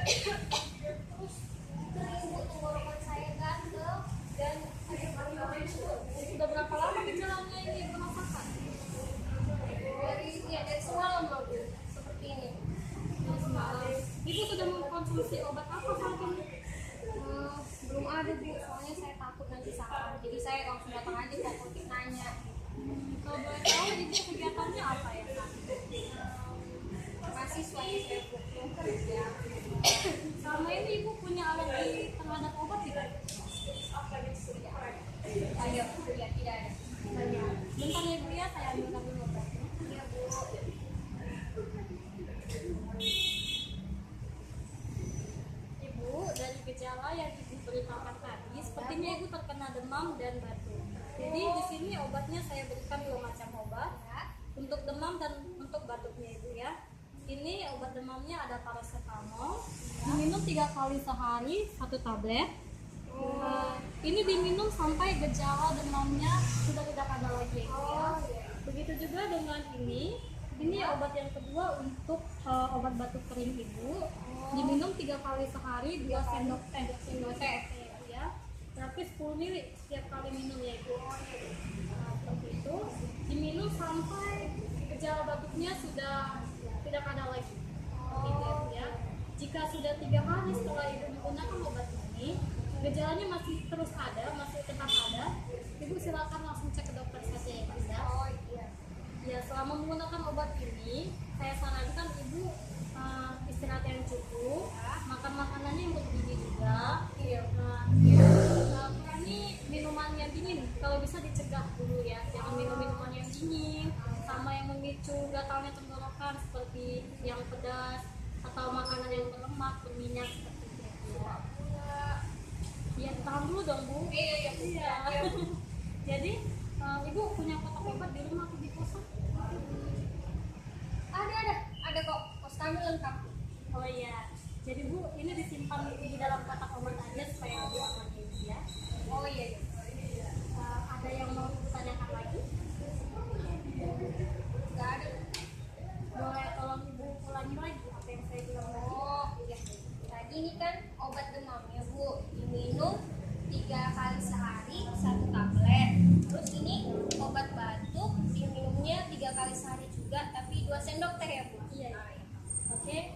Terus kering bu, tenggorokan saya gatel dan Sudah berapa lama gejalanya ini merasakan? dari semalam loh bu, seperti ini. Dari semalam. Ibu sudah mengkonsumsi obat apa saat ini? Belum ada bu, soalnya saya takut nanti salah. Jadi saya langsung datang aja ke apotek nanya. Kalau boleh tahu ibu kegiatannya apa ya? Mahasiswa ya saya bu, belum kerja. Selama ini ibu punya alergi terhadap obat tidak? Ayo, ya tidak ada. Bentar ya ibu ya, saya ambilkan dulu obatnya. Iya bu. Ibu, dari gejala yang ibu beritakan tadi, sepertinya ibu terkena demam dan batuk. Jadi di sini obatnya saya berikan 2 macam obat. Ya. Untuk demam dan untuk batuknya ibu ya. Ini obat demamnya ada paracetamol. Diminum 3 kali sehari 1 tablet. Ini diminum sampai gejala demamnya sudah tidak ada lagi ya, ibu ya. Begitu juga dengan ini. Ini obat yang kedua untuk obat batuk kering ibu. Diminum 3 kali sehari 2 sendok teh ya. Tapi 10 ml setiap kali minum ya ibu. Seperti itu. Diminum sampai gejala batuknya sudah tidak ada lagi. Gitu ya. Jika sudah 3 hari setelah ibu menggunakan obat ini, gejalanya masih terus ada, masih tetap ada, ibu silakan langsung cek ke dokter saja ya Bu ya. Oh iya. Ya, selama menggunakan obat ini, saya sarankan ibu istirahat yang cukup, makan makanannya yang bergizi juga. Iya. Kurangi minuman yang dingin, kalau bisa dicegah dulu ya, jangan minum minuman yang dingin, sama yang memicu gatalnya tenggorokan seperti yang pedas atau makanan yang berlemak, berminyak seperti itu. Ya, tahan dulu dong Bu. Iya. Jadi ibu punya kotak obat di rumah atau di kosan? Ada kok. Kos kami lengkap. Oh iya. Jadi Bu, ini disimpan di dalam kotak obat aja supaya lebih aman ya. Oh iya. Ada yang mau ibu tanyakan lagi? Nggak ada. Boleh tolong ibu ulangi lagi apa yang saya bilang tadi? Oh iya. Tadi ini kan obat demamnya bu, diminum 3 kali sehari 1 tablet. Terus ini obat batuk diminumnya 3 kali sehari juga, tapi 2 sendok teh ya bu. Iya. Oke.